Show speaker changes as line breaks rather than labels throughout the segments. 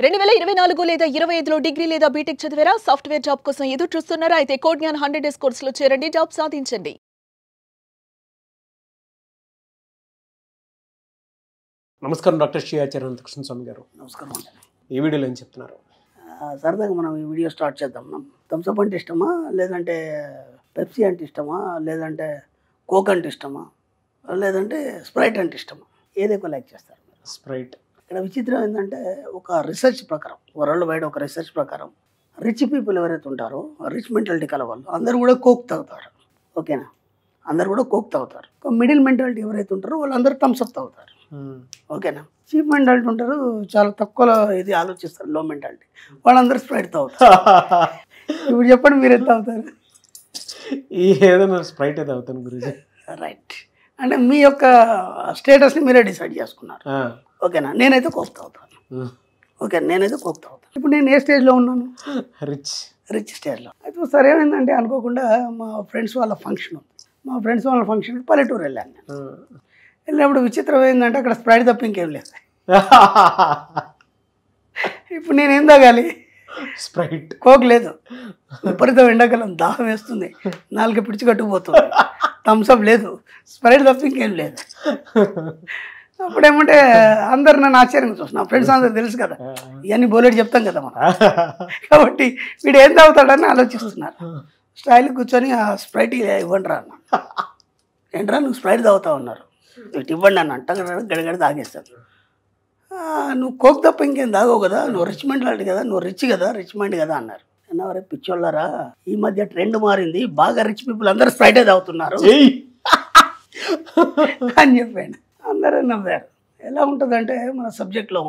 2024 లేదా 25లో డిగ్రీ లేదా బీటెక్ చదివారా? సాఫ్ట్‌వేర్ జాబ్ కోసం ఎదురు చూస్తున్నారా? అయితే కోడ్ జ్ఞాన్ 100 డేస్ కోర్సులో చేరండి, జాబ్ సాధించండి.
నమస్కారం డాక్టర్ శ్రీ ఆచార్య అనంతకృష్ణ స్వామి గారు.
నమస్కారం అండి.
ఈ వీడియోలో ఏం చెప్తున్నారు?
సరదాగా మనం ఈ వీడియో స్టార్ట్ చేద్దాం. థమ్స్అప్ అంటే ఇష్టమా, లేదంటే పెప్సీ అంటే ఇష్టమా, లేదంటే కోక్ అంటే ఇష్టమా, లేదంటే స్ప్రైట్ అంటే ఇష్టమా? ఏది ఎక్కువ లైక్ చేస్తారు?
స్ప్రైట్.
ఇక్కడ విచిత్రం ఏంటంటే, ఒక రీసెర్చ్ ప్రకారం, వరల్డ్ వైడ్ ఒక రీసెర్చ్ ప్రకారం రిచ్ పీపుల్ ఎవరైతే ఉంటారో, రిచ్ మెంటాలిటీ కల వాళ్ళు అందరూ కూడా కోక్ తాగుతారు. ఓకేనా? అందరు కూడా కోక్ తాగుతారు. మిడిల్ మెంటాలిటీ ఎవరైతే ఉంటారో వాళ్ళందరూ థమ్స్అప్ తాగుతారు. ఓకేనా? చీప్ మెంటాలిటీ ఉంటారు, చాలా తక్కువలో ఇది ఆలోచిస్తారు, లో మెంటాలిటీ, వాళ్ళందరూ స్ప్రైట్ తాగుతారు. ఇప్పుడు చెప్పండి, మీరు ఎంత తాగుతారు?
ఈ ఏదైనా స్ప్రైట్ అయితే అవుతాను గురించి.
రైట్. అంటే మీ యొక్క స్టేటస్ని మీరే డిసైడ్ చేసుకున్నారు. ఓకేనా? నేనైతే కోక్ తాగుతాను. ఓకే, నేనైతే కోక్ తాగుతాను. ఇప్పుడు నేను ఏ స్టేజ్లో ఉన్నాను? రిచ్ స్టేజ్లో. అయితే సరే, ఏమైందంటే అనుకోకుండా మా ఫ్రెండ్స్ వాళ్ళ ఫంక్షన్ ఉంది. మా ఫ్రెండ్స్ వాళ్ళ ఫంక్షన్కి పల్లెటూరు వెళ్ళాను నేను. వెళ్ళినప్పుడు విచిత్రం ఏంటంటే, అక్కడ స్ప్రైట్ తప్ప ఇంకేం లేదు. ఇప్పుడు నేనేం తాగాలి?
స్ప్రైట్.
కోక్ లేదు, విపరీతం ఎండాకాలం, దాహం వేస్తుంది, నాలుగు పిడిచి కట్టుకుపోతుంది, థమ్స్అప్ లేదు, స్ప్రైట్ తప్ప ఇంకేం లేదు. అప్పుడేమంటే అందరు నన్ను ఆశ్చర్యంగా చూస్తున్నారు. నా ఫ్రెండ్స్ అందరు తెలుసు కదా, ఇవన్నీ బోలెట్ చెప్తాం కదా మనం, కాబట్టి వీడు ఏం తాగుతాడని ఆలోచిస్తున్నారు. స్టైల్ కూర్చొని ఆ స్ప్రైట్ ఇవ్వండి రా అన్న. ఏంట్రా నువ్వు స్ప్రైట్ తాగుతా ఉన్నారు, ఇటు ఇవ్వండి అన్న. అంట గడగడ తాగేస్తాను. నువ్వు కోక్ తప్ప ఇంకేం తాగవు కదా, నువ్వు రిచ్ మెంటాలిటీ కదా, నువ్వు రిచ్ కదా, రిచ్ మైండ్ కదా అన్నారు. అన్నవరే పిచ్చోళ్ళారా, ఈ మధ్య ట్రెండ్ మారింది, బాగా రిచ్ పీపుల్ అందరూ స్ప్రైటే తాగుతున్నారు అని చెప్పాను. అందరూ నవ్వారు. ఎలా ఉంటుందంటే, మన సబ్జెక్ట్లో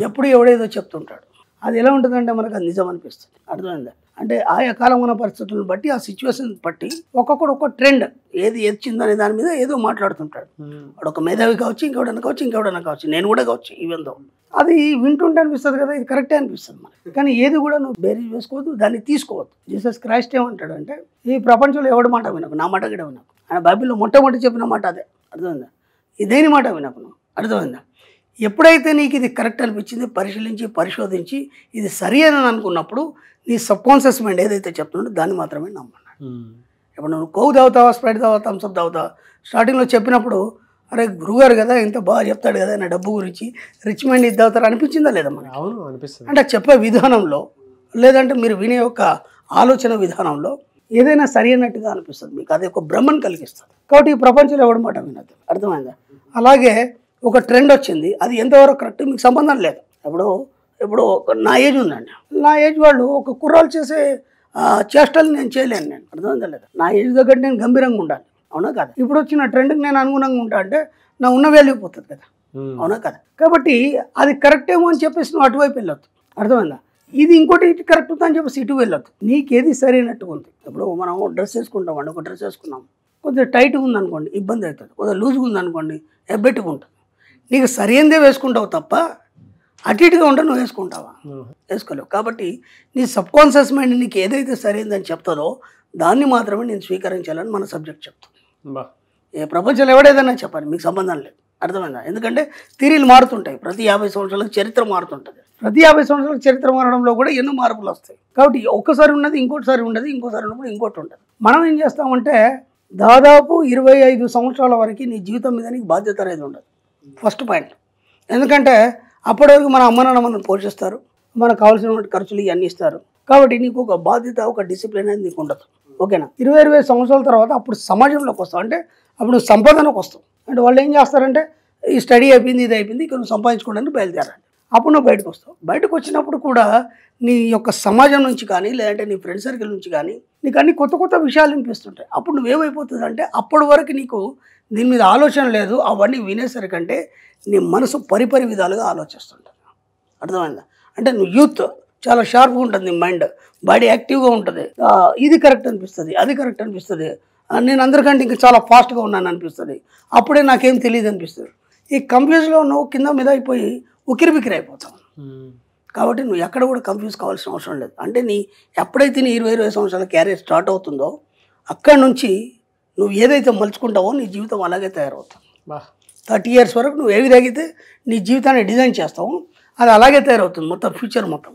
ఎప్పుడు ఎవడేదో చెప్తుంటాడు, అది ఎలా ఉంటుందంటే మనకు అది నిజం అనిపిస్తుంది. అర్థమైందా? అంటే ఆయా కాలం ఉన్న పరిస్థితులను బట్టి, ఆ సిచ్యువేషన్ బట్టి ఒక్కొక్కడు ఒక ట్రెండ్, ఏది వచ్చిందనే దాని మీద ఏదో మాట్లాడుతుంటాడు. వాడు ఒక మేధావి కావచ్చు, ఇంకెవడన్నా కావచ్చు, ఇంకెవడన్నా కావచ్చు, నేను కూడా కావచ్చు. ఈవెందో అది వింటుంటే అనిపిస్తుంది కదా, ఇది కరెక్టే అనిపిస్తుంది మనకి. కానీ ఏది కూడా నువ్వు బేరీజ్ వేసుకోవద్దు, దాన్ని తీసుకోవద్దు. జీసస్ క్రైస్ట్ ఏమంటాడు అంటే, ఈ ప్రపంచంలో ఎవడి మాట వినకు, నా మాట కూడా వినకు. ఆయన బైబిల్లో మొట్టమొదటి చెప్పిన మాట అదే. అర్థమైందా? ఇదేని మాట వినకు నువ్వు. అర్థమైందా? ఎప్పుడైతే నీకు ఇది కరెక్ట్ అనిపించింది, పరిశీలించి పరిశోధించి ఇది సరి అని అనుకున్నప్పుడు, నీ సబ్కాన్షియస్ మైండ్ ఏదైతే చెప్తుందో దాన్ని మాత్రమే నమ్మన్నాడు. ఇప్పుడు నువ్వు కోక్ తాగుతావా, స్ప్రైట్ తాగుతావా, థమ్స్అప్ తాగుతావా, స్టార్టింగ్లో చెప్పినప్పుడు అరే గురుగారు కదా, ఇంత బాగా చెప్తాడు కదా, నా డబ్బు గురించి, రిచ్ మైండ్ ఇది తాగుతారు అనిపించిందా లేదా మనకి?
అవును, అనిపిస్తుంది.
అంటే చెప్పే విధానంలో, లేదంటే మీరు వినే యొక్క ఆలోచన విధానంలో ఏదైనా సరి అన్నట్టుగా అనిపిస్తుంది మీకు, అది ఒక భ్రమను కలిగిస్తుంది. కాబట్టి ఈ ప్రపంచంలో ఎవడి మాట వినద్దు. అర్థమైందా? అలాగే ఒక ట్రెండ్ వచ్చింది, అది ఎంతవరకు కరెక్ట్ మీకు సంబంధం లేదు. ఇప్పుడు నా ఏజ్ ఉందండి, నా ఏజ్ వాళ్ళు ఒక కుర్రాలు చేసే చేష్టలు నేను చేయలేను. నేను అర్థమైందా లేదా? నా ఏజ్ దగ్గర నేను గంభీరంగా ఉండాలి, అవునా కదా? ఇప్పుడు వచ్చిన ట్రెండ్కి నేను అనుగుణంగా ఉంటా అంటే నా ఉన్న వాల్యూ పోతుంది కదా, అవునా కదా? కాబట్టి అది కరెక్ట్ ఏమో అని చెప్పేసి నువ్వు అటువైపు వెళ్ళొద్దు. అర్థమైందా? ఇది ఇంకోటి ఇటు కరెక్ట్ అవుతా అని చెప్పేసి ఇటు వెళ్ళొద్దు. నీకేది సరైనట్టుగా ఉంది. ఇప్పుడు మనం డ్రెస్ వేసుకుంటామండి, ఒక డ్రెస్ వేసుకున్నాం, కొద్దిగా టైట్గా ఉందనుకోండి ఇబ్బంది అవుతుంది, కొద్దిగా లూజ్గా ఉందనుకోండి ఎబ్బెట్టుగా ఉంటుంది. నీకు సరైనదే వేసుకుంటావు తప్ప అటు ఇటుగా ఉంటే నువ్వు వేసుకుంటావా? వేసుకోలేవు. కాబట్టి నీ సబ్కాన్షియస్ మైండ్ నీకు ఏదైతే సరైనదని చెప్తుందో దాన్ని మాత్రమే నేను స్వీకరించాలని మన సబ్జెక్ట్ చెప్తుంది. ఏ ప్రపంచంలో ఎవడేదన్నా చెప్పాలి, మీకు సంబంధం లేదు. అర్థమైందా? ఎందుకంటే థియరీలు మారుతుంటాయి, ప్రతి 50 సంవత్సరాలకు చరిత్ర మారుతుంటుంది. ప్రతి 50 సంవత్సరాలకు చరిత్ర మారడంలో కూడా ఎన్నో మార్పులు వస్తాయి. కాబట్టి ఒక్కసారి ఉన్నది ఇంకోటిసారి ఉండదు, ఇంకోసారి ఉన్నప్పుడు ఇంకోటి ఉంటుంది. మనం ఏం చేస్తామంటే, దాదాపు 25 సంవత్సరాల వరకు నీ జీవితం మీద నీకు బాధ్యత అనేది ఉండదు. First point. ఎందుకంటే అప్పటి వరకు మన అమ్మ నాన్న మనల్ని పోషిస్తారు, మనకు కావాల్సిన ఖర్చులు ఇవన్నీ ఇస్తారు. కాబట్టి నీకు ఒక బాధ్యత, ఒక డిసిప్లిన్ అనేది నీకు ఉండదు. ఓకేనా? 20 సంవత్సరాల తర్వాత అప్పుడు సమాజంలోకి వస్తావు, అంటే అప్పుడు సంపాదనకు వస్తావు. అంటే వాళ్ళు ఏం చేస్తారంటే, ఈ స్టడీ అయిపోయింది, ఇది అయిపోయింది, ఇక్కడ నువ్వు సంపాదించుకోవడానికి బయలుదేరాలి. అప్పుడు నువ్వు బయటకు వస్తావు. బయటకు వచ్చినప్పుడు కూడా నీ యొక్క సమాజం నుంచి కానీ, లేదంటే నీ ఫ్రెండ్ సర్కిల్ నుంచి కానీ నీకు అన్ని కొత్త కొత్త విషయాలు వినిపిస్తుంటాయి. అప్పుడు నువ్వేమైపోతుందంటే, అప్పటి వరకు నీకు దీని మీద ఆలోచన లేదు, అవన్నీ వినేసరికంటే నీ మనసు పరిపరి విధాలుగా ఆలోచిస్తుంటుంది. అర్థమైందా? అంటే నువ్వు యూత్, చాలా షార్ప్గా ఉంటుంది నీ మైండ్, బాడీ యాక్టివ్గా ఉంటుంది, ఇది కరెక్ట్ అనిపిస్తుంది, అది కరెక్ట్ అనిపిస్తుంది, నేను అందరికంటే ఇంకా చాలా ఫాస్ట్గా ఉన్నాను అనిపిస్తుంది, అప్పుడే నాకేం తెలియదు అనిపిస్తుంది. ఈ కన్ఫ్యూజ్లో నువ్వు కింద మీద అయిపోయి ఉకిరి బిక్కిరి అయిపోతావు. కాబట్టి నువ్వు ఎక్కడ కూడా కన్ఫ్యూజ్ కావాల్సిన అవసరం లేదు. అంటే ఎప్పుడైతే నీ 20 సంవత్సరాల క్యారియర్ స్టార్ట్ అవుతుందో అక్కడి నుంచి నువ్వు ఏదైతే మలుచుకుంటావో నీ జీవితం అలాగే తయారవుతుంది. 30 years వరకు నువ్వు ఏ విధంగా నీ జీవితాన్ని డిజైన్ చేస్తావు, అది అలాగే తయారవుతుంది మొత్తం ఫ్యూచర్ మొత్తం.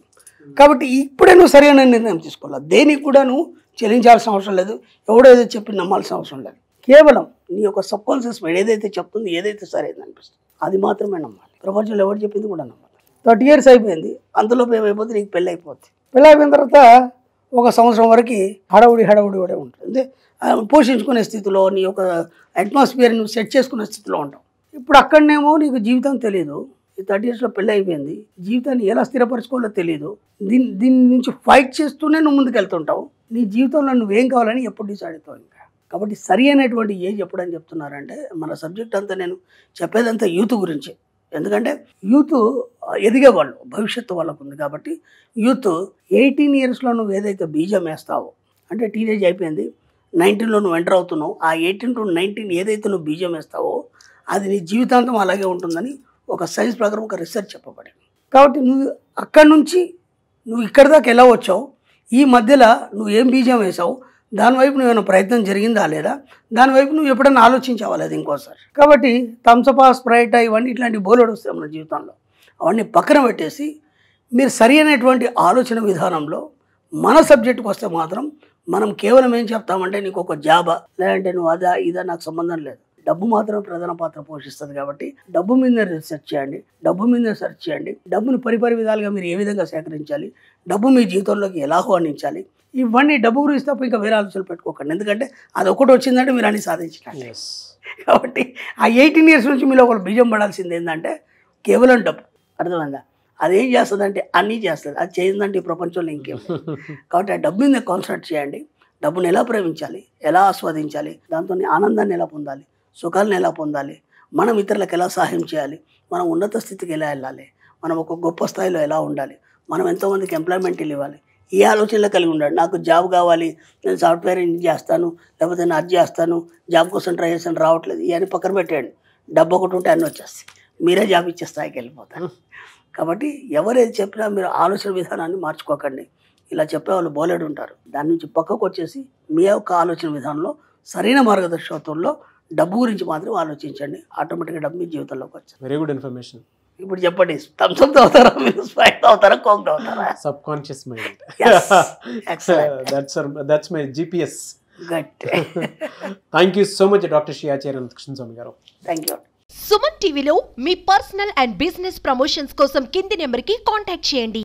కాబట్టి ఇప్పుడే నువ్వు సరైన నిర్ణయం తీసుకోవాలి. దేనికి కూడా నువ్వు చెల్లించాల్సిన అవసరం లేదు, ఎవడో ఏదో చెప్పి నమ్మాల్సిన అవసరం లేదు. కేవలం నీ యొక్క సబ్కాన్షియస్ మైండ్ ఏదైతే చెప్తుంది, ఏదైతే సరైనది అనిపిస్తుంది అది మాత్రమే నమ్మాలి. ప్రపంచంలో ఎవరు చెప్పింది కూడా నమ్మాలి. 30 years అయిపోయింది, అంతలోపు ఏమైపోతుంది, నీకు పెళ్ళి అయిపోతుంది. పెళ్ళి అయిపోయిన తర్వాత 1 సంవత్సరం వరకు హడావుడి కూడా ఉంటుంది. పోషించుకునే స్థితిలో నీ యొక్క అట్మాస్ఫియర్ నువ్వు సెట్ చేసుకునే స్థితిలో ఉంటావు. ఇప్పుడు అక్కడనేమో నీకు జీవితం తెలియదు, ఈ 30 yearsలో పెళ్ళి అయిపోయింది, జీవితాన్ని ఎలా స్థిరపరచుకోవాలో తెలియదు. దీని నుంచి ఫైట్ చేస్తూనే నువ్వు ముందుకు వెళ్తుంటావు. నీ జీవితంలో నువ్వేం కావాలని ఎప్పుడు డిసైడ్ అవుతావు ఇంకా. కాబట్టి సరి అయినటువంటి ఏజ్ ఎప్పుడని చెప్తున్నారంటే, మన సబ్జెక్ట్ అంతా నేను చెప్పేదంతా యూత్ గురించి. ఎందుకంటే యూత్ ఎదిగేవాళ్ళు, భవిష్యత్తు వాళ్ళకు ఉంది. కాబట్టి యూత్ 18 yearsలో నువ్వు ఏదైతే బీజం వేస్తావో, అంటే టీనేజ్ అయిపోయింది, 19లో నువ్వు ఎంటర్ అవుతున్నావు, ఆ 18 to 19 ఏదైతే నువ్వు బీజం వేస్తావో అది నీ జీవితాంతం అలాగే ఉంటుందని ఒక సైన్స్ ప్రకారం ఒక రీసెర్చ్ చెప్పబడింది. కాబట్టి నువ్వు అక్కడి నుంచి నువ్వు ఇక్కడి దాకా ఎలా వచ్చావు, ఈ మధ్యలో నువ్వు ఏం బీజం వేసావు, దానివైపు నువ్వేమైనా ప్రయత్నం జరిగిందా లేదా, దానివైపు నువ్వు ఎప్పుడైనా ఆలోచించావా లేదా ఇంకోసారి. కాబట్టి థమ్సప్, స్ప్రైట్ ఇవన్నీ ఇట్లాంటి బోలెడు వస్తాయి మన జీవితంలో. అవన్నీ పక్కన పెట్టేసి మీరు సరి అయినటువంటి ఆలోచన విధానంలో మన సబ్జెక్టుకి వస్తే మాత్రం మనం కేవలం ఏం చెప్తామంటే, నీకు ఒక జాబా లేదంటే నువ్వు అదా ఇదా నాకు సంబంధం లేదు, డబ్బు మాత్రమే ప్రధాన పాత్ర పోషిస్తుంది. కాబట్టి డబ్బు మీద రీసెర్చ్ చేయండి, డబ్బు మీద సెర్చ్ చేయండి, డబ్బుని పరిపరి విధాలుగా మీరు ఏ విధంగా సేకరించాలి, డబ్బు మీ జీవితంలోకి ఎలా ఆహ్వానించాలి, ఇవన్నీ డబ్బు గురించి తప్ప ఇంకా వేరే ఆలోచనలు పెట్టుకోకండి. ఎందుకంటే అది ఒకటి వచ్చిందంటే మీరు అన్ని సాధించినట్టు. కాబట్టి ఆ 18 years నుంచి మీలో ఒకరు బీజం పడాల్సింది ఏంటంటే కేవలం డబ్బు. అర్థమైందా? అదేం చేస్తుందంటే అన్నీ చేస్తుంది, అది చేయిందంటే ఈ ప్రపంచంలో ఇంకేం. కాబట్టి ఆ డబ్బు మీద కాన్సన్ట్రేట్ చేయండి. డబ్బుని ఎలా ప్రేమించాలి, ఎలా ఆస్వాదించాలి, దాంతో ఆనందాన్ని ఎలా పొందాలి, సుఖాలను ఎలా పొందాలి, మనం ఇతరులకు ఎలా సహాయం చేయాలి, మనం ఉన్నత స్థితికి ఎలా వెళ్ళాలి, మనం ఒక గొప్ప స్థాయిలో ఎలా ఉండాలి, మనం ఎంతోమందికి ఎంప్లాయ్మెంట్ ఇవ్వాలి, ఈ ఆలోచనలో కలిగి ఉండాలి. నాకు జాబ్ కావాలి, నేను సాఫ్ట్వేర్ ఇంజనీర్ చేస్తాను, లేకపోతే నేను అది చేస్తాను, జాబ్ కోసం ట్రై చేస్తాను, రావట్లేదు, ఇవన్నీ పక్కన పెట్టేయండి. డబ్బు ఒకటి ఉంటే అన్నీ వచ్చేస్తాయి, మీరే జాబ్ ఇచ్చే స్థాయికి వెళ్ళిపోతారు. కాబట్టి ఎవరేది చెప్పినా మీరు ఆలోచన విధానాన్ని మార్చుకోకండి. ఇలా చెప్పేవాళ్ళు బోలెడు ఉంటారు. దాని నుంచి పక్కకు వచ్చేసి మీ యొక్క ఆలోచన విధానంలో సరైన మార్గదర్శకత్వంలో డబ్బు గురించి మాత్రం ఆలోచించండి. ఆటోమేటిక్గా డబ్బు మీ జీవితంలోకి వచ్చారు.
Very good information.
ఇప్పుడు చెప్పండి, థమ్స్అప్ తాగుతారా, మీరు స్ప్రైట్ తాగుతారా, కోక్ తాగుతారా?
Subconscious mind.
Excellent.
That's my GPS.
Good.
Thank you so much, Dr. Shiyachari Ananthakrishnan Swami garu.
Thank you.
Suman టీవీలో మీ పర్సనల్ అండ్ బిజినెస్ ప్రమోషన్స్ కోసం కింది నెంబర్కి కాంటాక్ట్ చేయండి.